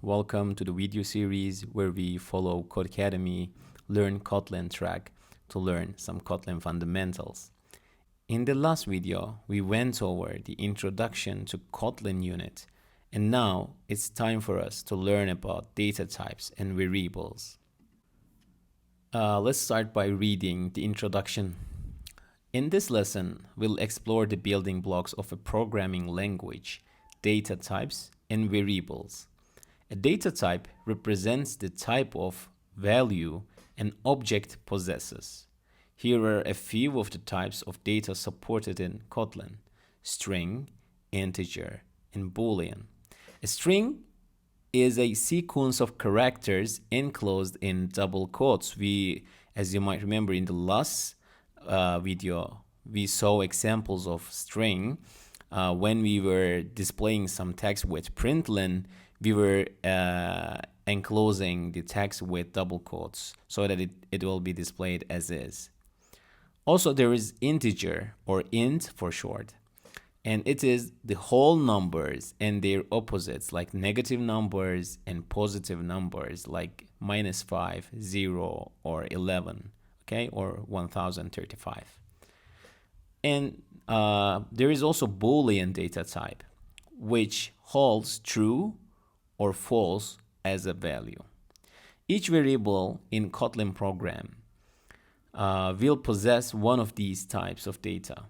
welcome to the video series where we follow Codecademy Learn Kotlin track to learn some Kotlin fundamentals. In the last video, we went over the introduction to Kotlin unit, and now it's time for us to learn about data types and variables. Let's start by reading the introduction. In this lesson, we'll explore the building blocks of a programming language, data types, and variables. A data type represents the type of value an object possesses. Here are a few of the types of data supported in Kotlin: string, integer, and Boolean. A string is a sequence of characters enclosed in double quotes. As you might remember in the last video, we saw examples of string when we were displaying some text with println. We were enclosing the text with double quotes so that it will be displayed as is. Also, there is integer, or int for short, and it is the whole numbers and their opposites, like negative numbers and positive numbers, like -5, 0, or 11, okay, or 1035. And there is also Boolean data type, which holds true or false as a value. Each variable in Kotlin program will possess one of these types of data.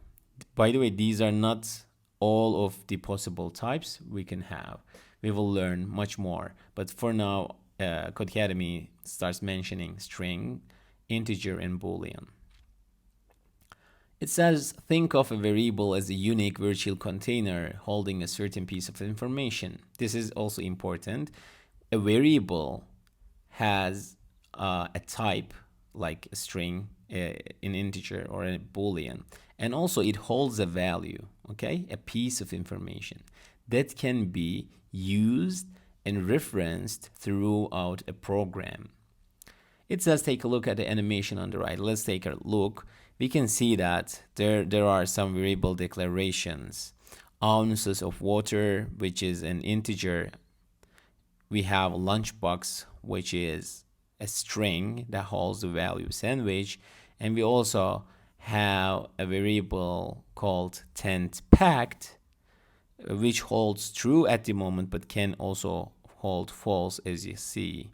By the way, these are not all of the possible types we can have. We will learn much more, but for now, Codecademy starts mentioning string, integer, and Boolean. It says, think of a variable as a unique virtual container holding a certain piece of information. This is also important. A variable has a type like a string, an integer, or a Boolean. And also it holds a value, okay? A piece of information that can be used and referenced throughout a program. It says, take a look at the animation on the right. Let's take a look. We can see that there are some variable declarations. Ounces of water, which is an integer. We have lunchbox, which is a string that holds the value sandwich. And we also have a variable called tent packed, which holds true at the moment, but can also hold false, as you see.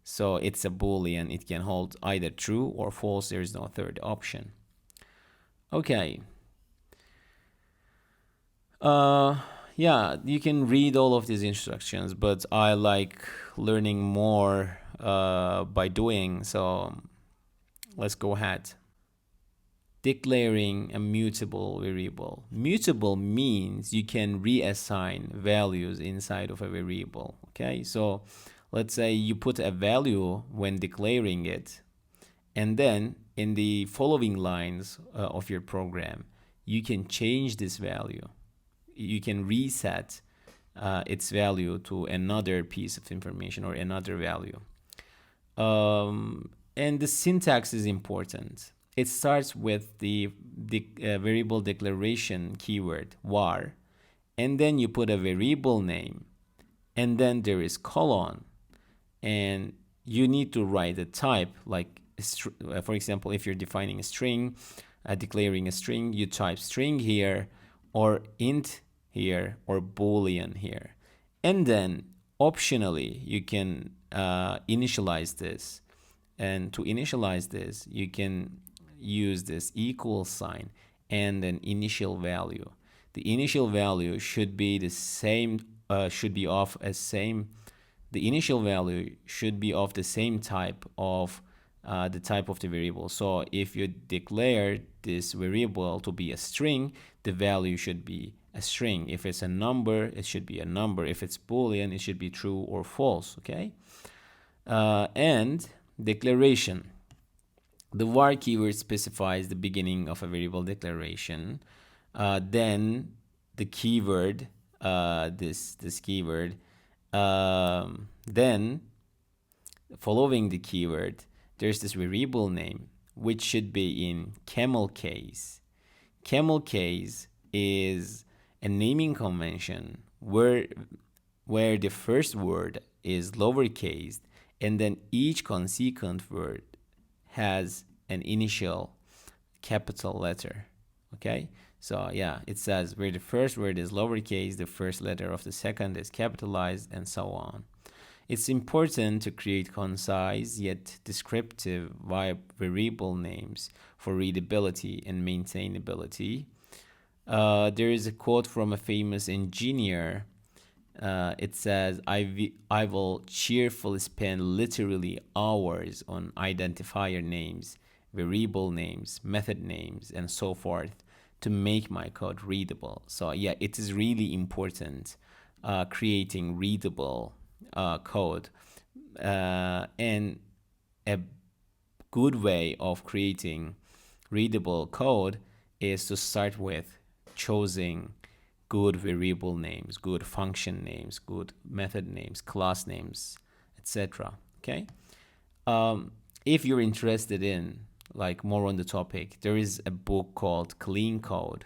So it's a Boolean. It can hold either true or false. There is no third option. Okay. Yeah, you can read all of these instructions, but I like learning more by doing. So let's go ahead. Declaring a mutable variable. Mutable means you can reassign values inside of a variable. Okay, so let's say you put a value when declaring it, and then in the following lines of your program, you can change this value. You can reset its value to another piece of information or another value. And the syntax is important. It starts with the variable declaration keyword var, and then you put a variable name, and then there is colon, and you need to write a type, like for example, if you're defining a string, declaring a string, you type string here, or int here, or Boolean here. And then optionally you can initialize this, and to initialize this you can use this equal sign and an initial value. The initial value should be the same, should be of a same, the initial value should be of the same type of the type of the variable. So if you declare this variable to be a string, the value should be a string. If it's a number, it should be a number. If it's Boolean, it should be true or false, okay? And declaration. The var keyword specifies the beginning of a variable declaration. Then the keyword, this keyword, then following the keyword, there's this variable name, which should be in camel case. Camel case is a naming convention where where the first word is lowercase and then each consequent word has an initial capital letter. Okay, so yeah, it says where the first word is lowercase, the first letter of the second is capitalized, and so on. It's important to create concise yet descriptive variable names for readability and maintainability. There is a quote from a famous engineer. It says, I will cheerfully spend literally hours on identifier names, variable names, method names, and so forth to make my code readable. So yeah, it is really important creating readable code. And a good way of creating readable code is to start with choosing good variable names, good function names, good method names, class names, etc. Okay. If you're interested in like more on the topic, there is a book called Clean Code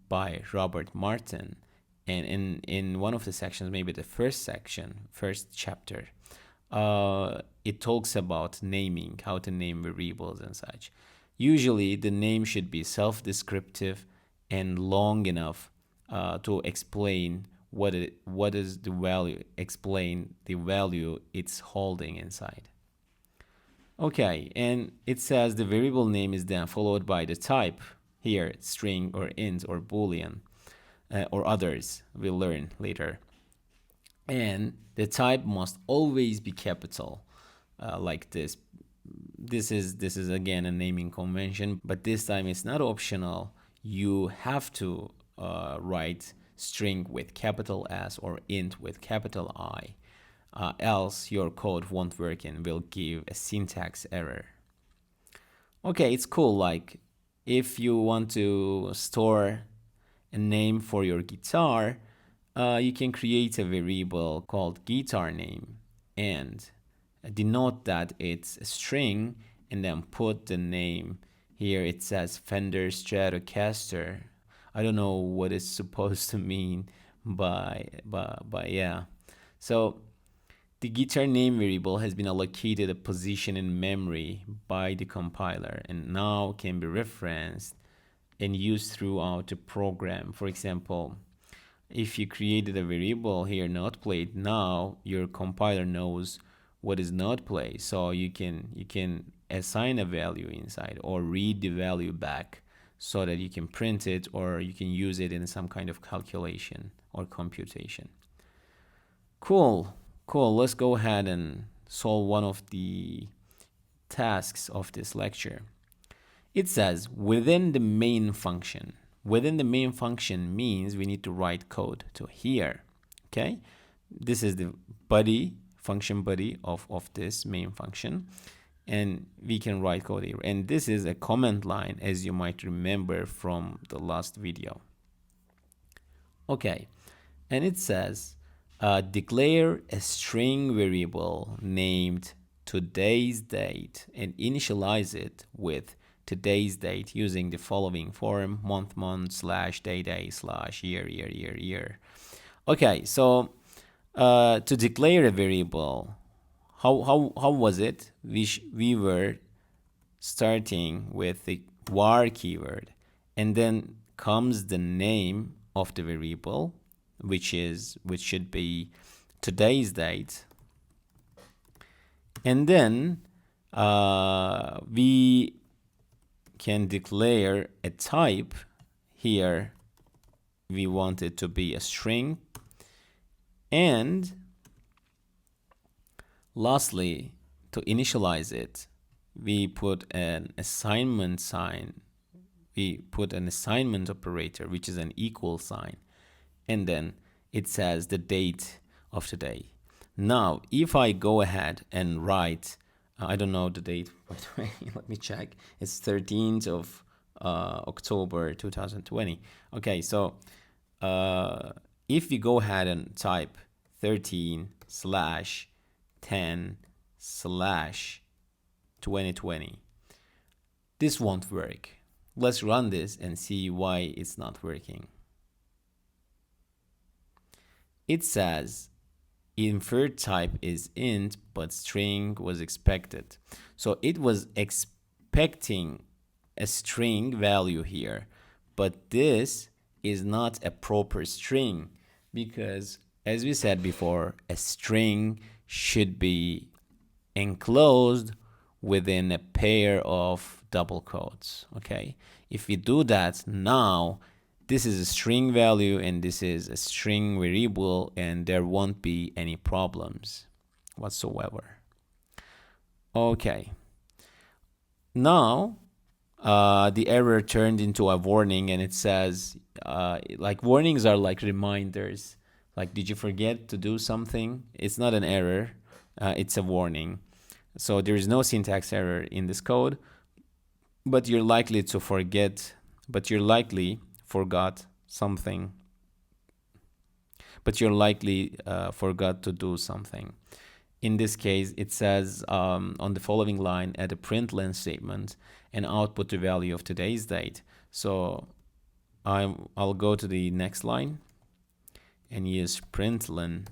by Robert Martin, and in one of the sections, maybe the first chapter, it talks about naming, how to name variables and such. Usually the name should be self-descriptive and long enough to explain what is the value, explain the value it's holding inside. Okay, and it says the variable name is then followed by the type, here string or int or boolean, or others we'll learn later. And the type must always be capital, like this. This is again a naming convention, but this time it's not optional. You have to write string with capital S or int with capital I, else your code won't work and will give a syntax error. Okay, it's cool. Like if you want to store a name for your guitar, you can create a variable called guitar name and denote that it's a string and then put the name. Here it says Fender Stratocaster. I don't know what it's supposed to mean but yeah. So the guitar name variable has been allocated a position in memory by the compiler and now can be referenced and used throughout the program. For example, if you created a variable here, not played, now your compiler knows what is not played, so you can assign a value inside or read the value back so that you can print it or you can use it in some kind of calculation or computation. Cool. Let's go ahead and solve one of the tasks of this lecture. It says within the main function. Within the main function means we need to write code to here. Okay, this is the body, function body of this main function, and we can write code here. And this is a command line, as you might remember from the last video. Okay, and it says declare a string variable named today's date and initialize it with today's date using the following form: month /day /year. Okay, so to declare a variable, how was it? We were starting with the var keyword, and then comes the name of the variable, which should be today's date, and then we can declare a type. Here we want it to be a string, and lastly, to initialize it, we put an assignment sign. We put an assignment operator, which is an equal sign, and then it says the date of today. Now, if I go ahead and write, I don't know the date, by the way, let me check. It's 13th of October 2020. Okay, so if we go ahead and type 13/10/2020, this won't work. Let's run this and see why it's not working. It says inferred type is int, but string was expected. So it was expecting a string value here, but this is not a proper string because, as we said before, a string should be enclosed within a pair of double quotes. Okay, if we do that, now this is a string value and this is a string variable, and there won't be any problems whatsoever. Okay, now the error turned into a warning, and it says like warnings are like reminders, like did you forget to do something? It's not an error, it's a warning. So there is no syntax error in this code, but you're likely to forget, but you're likely forgot something, but you're likely forgot to do something. In this case, it says on the following line, add a println statement and output the value of today's date. So I'll go to the next line and use println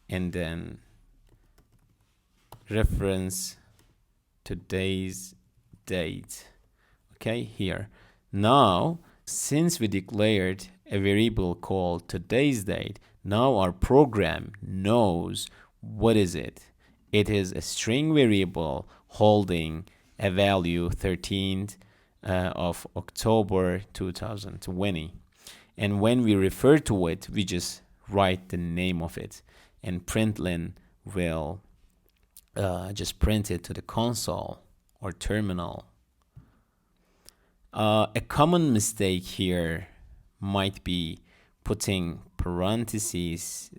and then reference today's date. Okay, here. Now, since we declared a variable called today's date, now our program knows what is it. It is a string variable holding a value 13th of October 2020. And when we refer to it, we just write the name of it, and println will just print it to the console or terminal. A common mistake here might be putting parentheses,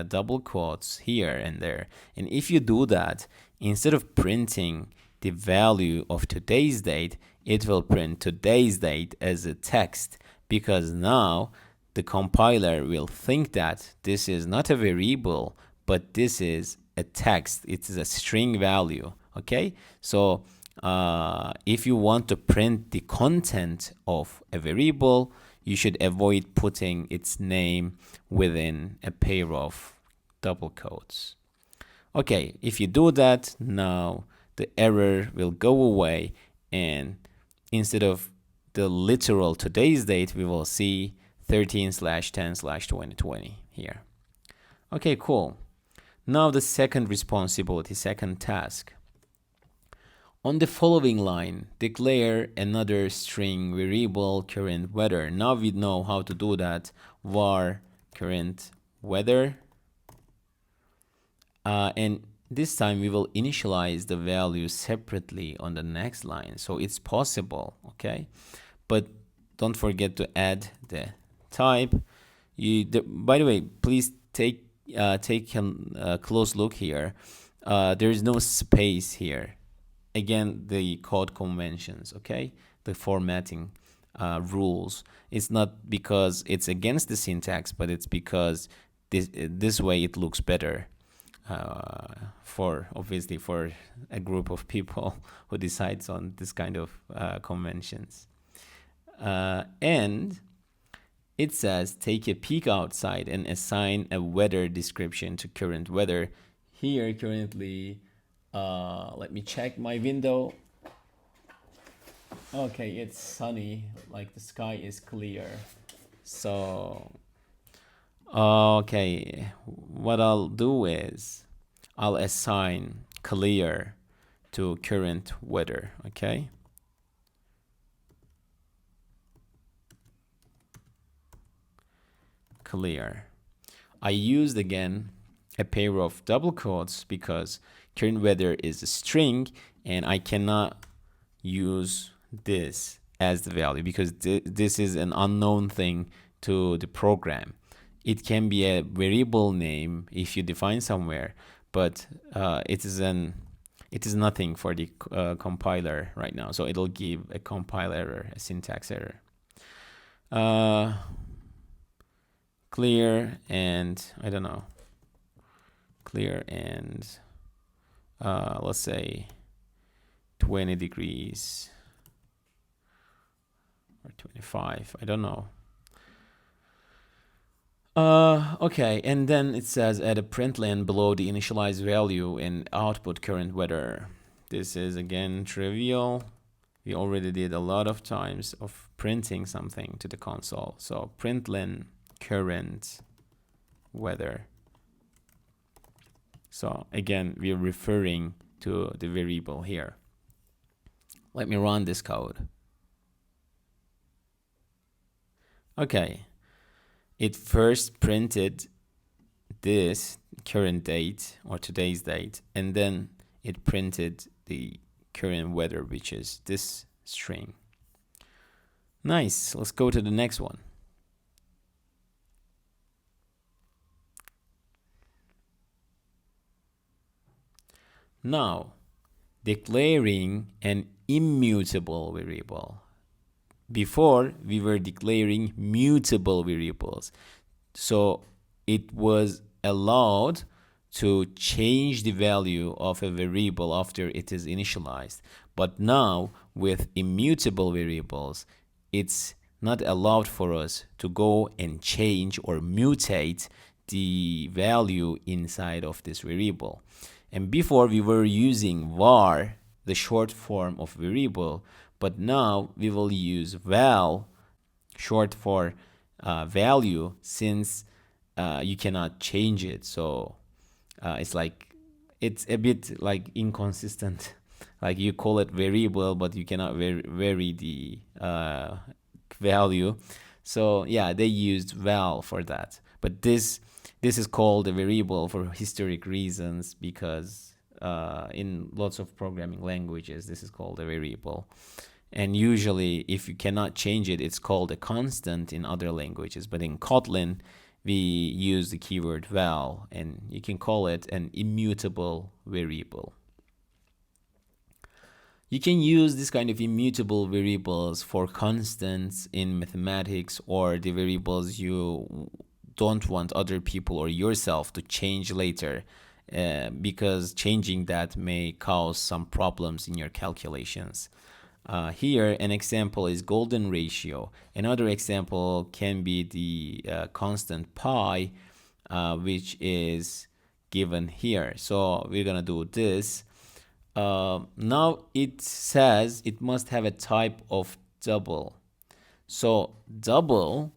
double quotes here and there. And if you do that, instead of printing the value of today's date, it will print today's date as a text, because now the compiler will think that this is not a variable, but this is a text. It is a string value. Okay, so if you want to print the content of a variable, you should avoid putting its name within a pair of double quotes. Okay, if you do that, now the error will go away, and instead of the literal today's date, we will see 13/10/2020 here. Okay, cool. Now the second responsibility, second task. On the following line, declare another string variable current weather. Now we know how to do that. Var current weather. And this time we will initialize the value separately on the next line. So it's possible, okay? But don't forget to add the type. By the way, please take a close look here. There is no space here. Again, the code conventions, okay? The formatting rules. It's not because it's against the syntax, but it's because this way it looks better for a group of people who decides on this kind of conventions. And it says take a peek outside and assign a weather description to current weather. Here currently, let me check my window. Okay, it's sunny, like the sky is clear. So, okay, what I'll do is I'll assign clear to current weather, okay? Clear. I used again a pair of double quotes because current weather is a string and I cannot use this as the value because this is an unknown thing to the program. It can be a variable name if you define somewhere, but it is nothing for the compiler right now, so it'll give a compile error, a syntax error. Clear and I don't know, clear and let's say 20 degrees or 25, I don't know. Okay, and then it says add a println below the initialized value and output current weather. This is again trivial. We already did a lot of times of printing something to the console. So println current weather. So again, we're referring to the variable here. Let me run this code. Okay, it first printed this current date or today's date, and then it printed the current weather, which is this string. Nice. Let's go to the next one. Now, declaring an immutable variable. Before, we were declaring mutable variables. So it was allowed to change the value of a variable after it is initialized. But now, with immutable variables, it's not allowed for us to go and change or mutate the value inside of this variable. And before, we were using var, the short form of variable, but now we will use val, short for value, since you cannot change it. So it's a bit like inconsistent. Like you call it variable, but you cannot vary the value. So yeah, they used val for that. But this is called a variable for historic reasons, because in lots of programming languages, this is called a variable. And usually, if you cannot change it, it's called a constant in other languages. But in Kotlin, we use the keyword val, and you can call it an immutable variable. You can use this kind of immutable variables for constants in mathematics, or the variables you don't want other people or yourself to change later, because changing that may cause some problems in your calculations. Here, an example is golden ratio. Another example can be the constant pi, which is given here. So we're gonna do this. Now it says it must have a type of double. So double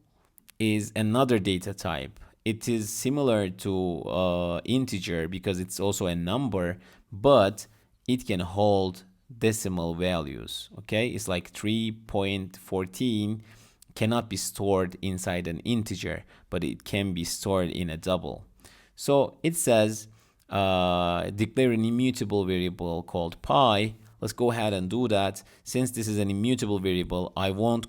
is another data type. It is similar to integer because it's also a number, but it can hold decimal values. Okay, it's like 3.14 cannot be stored inside an integer, but it can be stored in a double. So it says declare an immutable variable called pi. Let's go ahead and do that. Since this is an immutable variable, I won't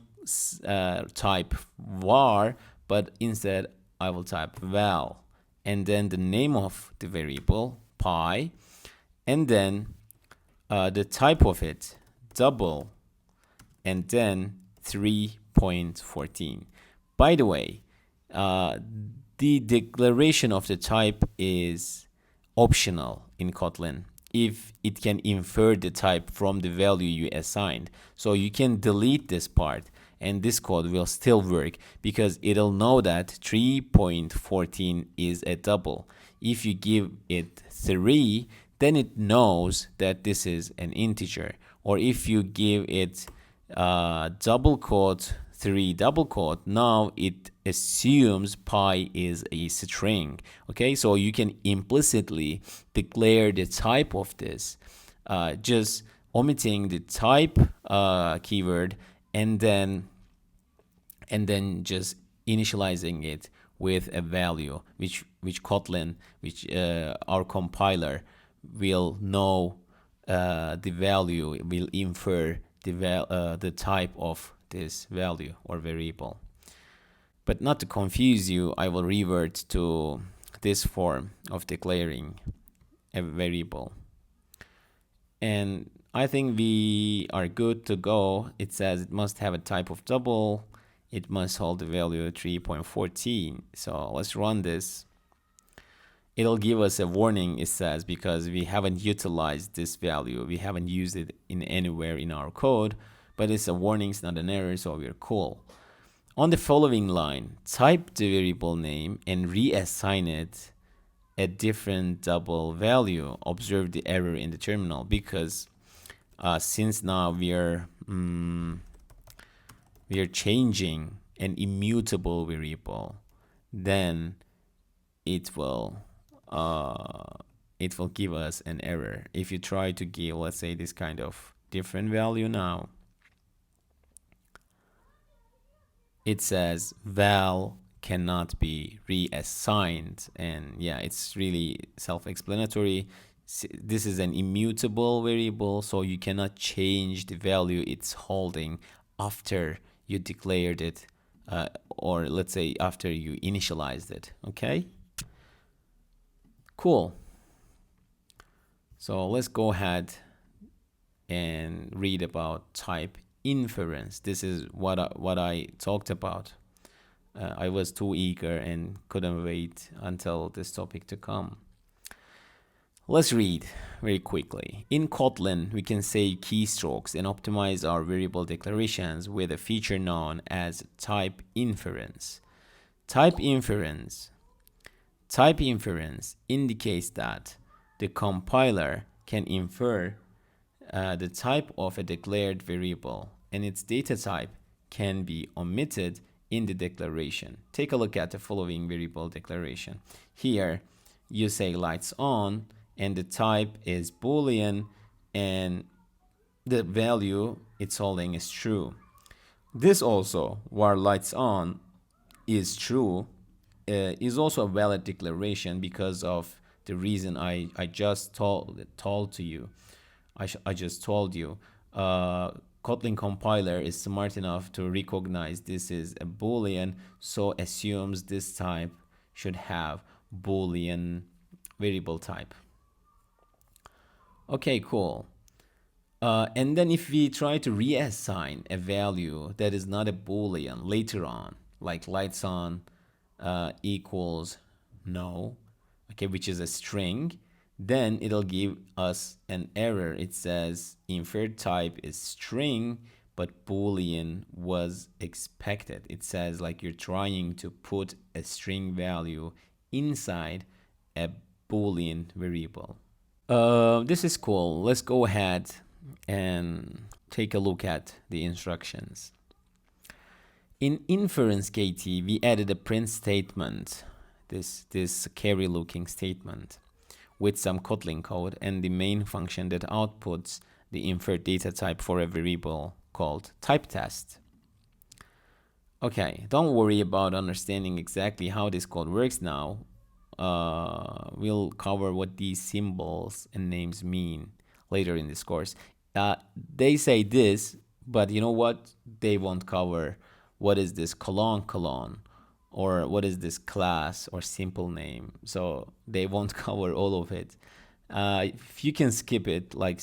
type var, but instead I will type val, and then the name of the variable pi, and then the type of it double, and then 3.14. By the way, the declaration of the type is optional in Kotlin if it can infer the type from the value you assigned. So you can delete this part and this code will still work because it'll know that 3.14 is a double. If you give it 3, then it knows that this is an integer. Or if you give it double quote 3 double quote, now it assumes pi is a string. Okay, so you can implicitly declare the type of this, just omitting the type keyword and then just initializing it with a value, which Kotlin, our compiler will know the value, will infer the type of this value or variable. But not to confuse you, I will revert to this form of declaring a variable. And I think we are good to go. It says it must have a type of double. It must hold the value 3.14. So let's run this. It'll give us a warning, it says, because we haven't utilized this value. We haven't used it in anywhere in our code, but it's a warning, it's not an error, so we're cool. On the following line, type the variable name and reassign it a different double value. Observe the error in the terminal, because since now we are changing an immutable variable, then it will give us an error. If you try to give, let's say, this kind of different value now, it says val cannot be reassigned, and yeah, it's really self-explanatory. This is an immutable variable, so you cannot change the value it's holding after you declared it, or let's say after you initialized it. Okay, cool. So let's go ahead and read about type inference. This is what I talked about. I was too eager and couldn't wait until this topic to come. Let's read very quickly. In Kotlin, we can say keystrokes and optimize our variable declarations with a feature known as type inference. Type inference indicates that the compiler can infer the type of a declared variable, and its data type can be omitted in the declaration. Take a look at the following variable declaration. Here, you say lights on, and the type is Boolean, and the value it's holding is true. This also, while lights on is true, is also a valid declaration because of the reason I just told to you. I just told you. Kotlin compiler is smart enough to recognize this is a Boolean, so assumes this type should have Boolean variable type. Okay, cool. And then if we try to reassign a value that is not a Boolean later on, like lights on equals no, okay, which is a string, then it'll give us an error. It says inferred type is string, but Boolean was expected. It says like you're trying to put a string value inside a Boolean variable. This is cool. Let's go ahead and take a look at the instructions. In Inference KT, we added a print statement, this carry looking statement, with some Kotlin code and the main function that outputs the inferred data type for a variable called type test. Okay, don't worry about understanding exactly how this code works now. We'll cover what these symbols and names mean later in this course. They say this, but you know what? They won't cover what is this colon, or what is this class or simple name. So they won't cover all of it. If you can skip it, like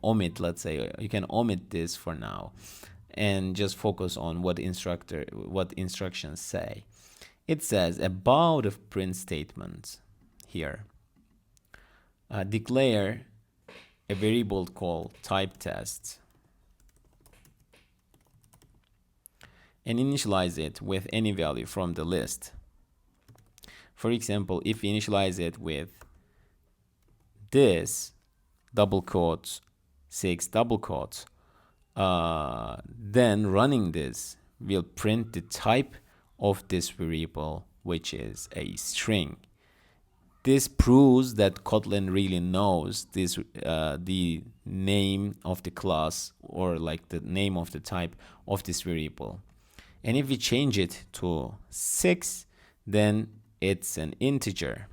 omit, let's say, you can omit this for now and just focus on what instructions say. It says about the print statement here. Declare a variable called type test and initialize it with any value from the list. For example, if we initialize it with this double quotes 6 double quotes, then running this will print the type of this variable, which is a string. This proves that Kotlin really knows this, the name of the class, or like the name of the type of this variable. And if we change it to 6, then it's an integer.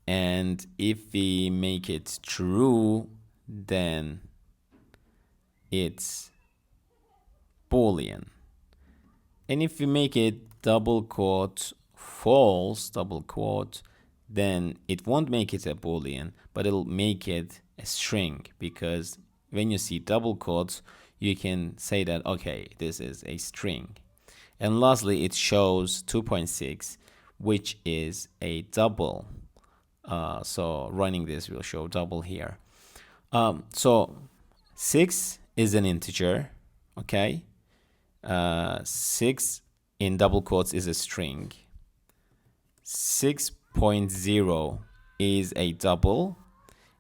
And if we make it true, then it's Boolean. And if we make it double quote false, double quote, then it won't make it a Boolean, but it'll make it a string, because when you see double quotes, you can say that, okay, this is a string. And lastly, it shows 2.6, which is a double. So running this will show double here. So 6 is an integer, Okay, 6 in double quotes is a string. 6.0 is a double.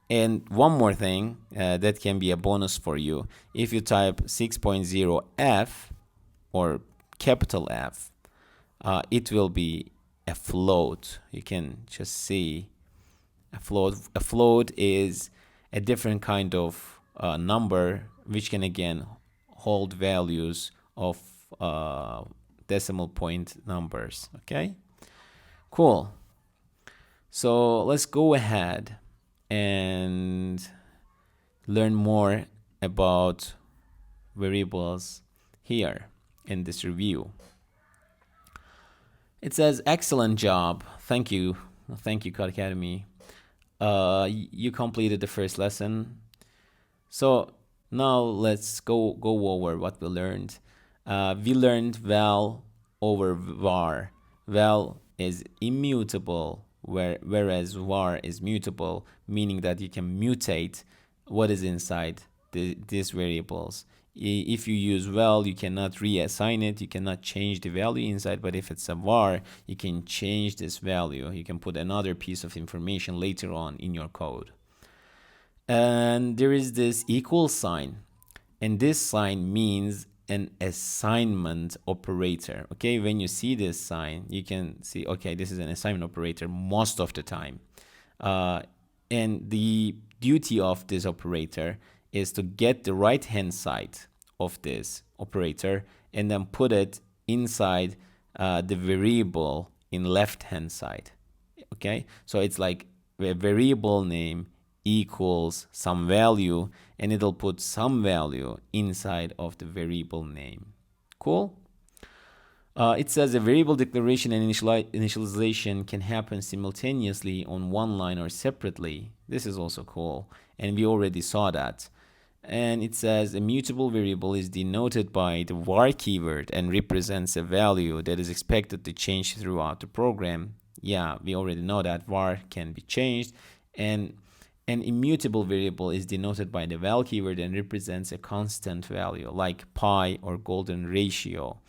And one more thing that can be a bonus for you. If you type 6.0 F or capital F, it will be a float. You can just see a float. A float is a different kind of number which can again hold values of decimal point numbers. Okay, cool. So let's go ahead and learn more about variables here in this review. It says, excellent job. Thank you. Thank you, Codecademy. You completed the first lesson. So now let's go over what we learned. We learned val over var. Val is immutable, whereas var is mutable, meaning that you can mutate what is inside these variables. If you use val, you cannot reassign it, you cannot change the value inside, but if it's a var, you can change this value. You can put another piece of information later on in your code. And there is this equal sign, and this sign means an assignment operator. Okay, when you see this sign, you can see, okay, this is an assignment operator most of the time. And the duty of this operator is to get the right hand side of this operator and then put it inside the variable in left hand side. Okay, so it's like a variable name equals some value, and it'll put some value inside of the variable name. Cool. It says a variable declaration and initialization can happen simultaneously on one line or separately. This is also cool, and we already saw that. And it says a mutable variable is denoted by the var keyword and represents a value that is expected to change throughout the program. Yeah, we already know that var can be changed. And an immutable variable is denoted by the val keyword and represents a constant value like pi or golden ratio.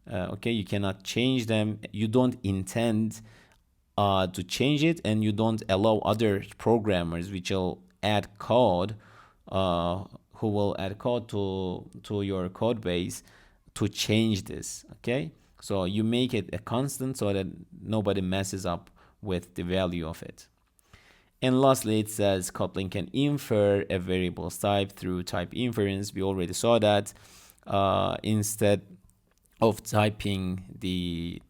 Okay, you cannot change them. You don't intend to change it, and you don't allow other programmers which will add code, who will add code to your code base to change this. Okay, so you make it a constant so that nobody messes up with the value of it. And lastly, it says Kotlin can infer a variable's type through type inference. We already saw that. Instead of typing the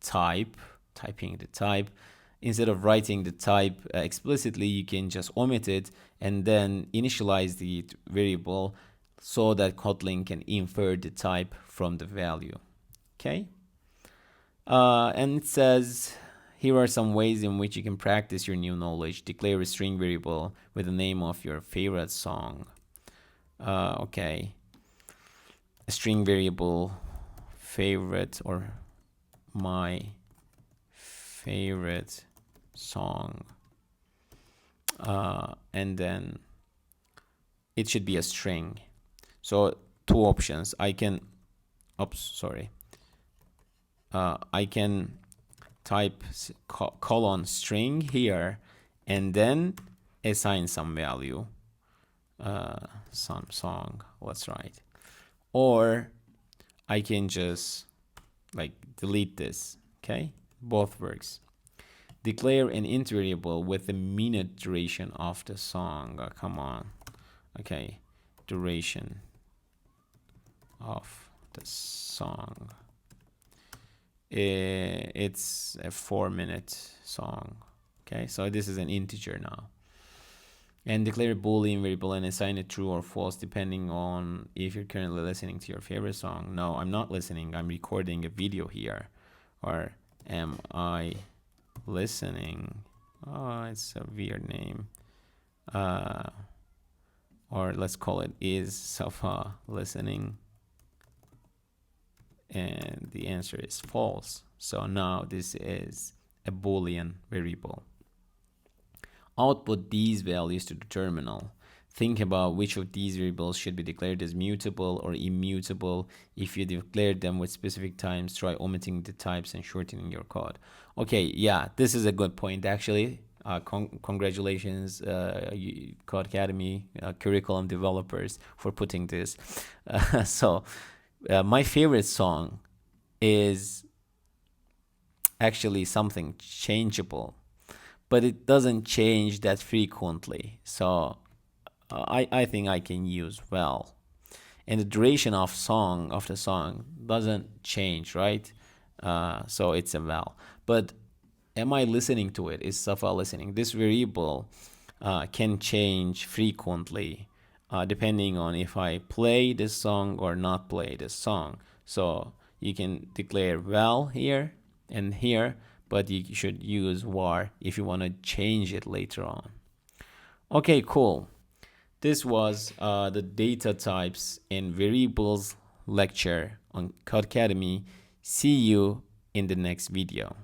type, instead of writing the type explicitly, you can just omit it and then initialize the variable so that Kotlin can infer the type from the value. Okay? And it says, here are some ways in which you can practice your new knowledge. Declare a string variable with the name of your favorite song. Okay. A string variable, favorite, or my favorite song. And then it should be a string. So two options. I can type colon string here and then assign some value, some song, let's write. Or I can just like delete this. Okay, both works. Declare an int variable with the minute duration of the song. Come on. Okay, duration of the song. It's a 4-minute song. Okay, so this is an integer now. And declare a boolean variable and assign it true or false depending on if you're currently listening to your favorite song. No, I'm not listening. I'm recording a video here. Or am I listening? Oh, it's a weird name. Or let's call it is Safa listening. And the answer is false. So now this is a boolean variable. Output these values to the terminal. Think about which of these variables should be declared as mutable or immutable. If you declared them with specific times, try omitting the types and shortening your code. Okay, yeah, this is a good point actually. Congratulations, Codecademy curriculum developers, for putting this. My favorite song is actually something changeable, but it doesn't change that frequently. So I think I can use well. And the duration of the song doesn't change, right? So it's a val. But am I listening to it? Is Safa listening? This variable can change frequently depending on if I play this song or not play this song. So you can declare val here and here, but you should use var if you want to change it later on. Okay, cool. This was the data types and variables lecture on Codecademy. See you in the next video.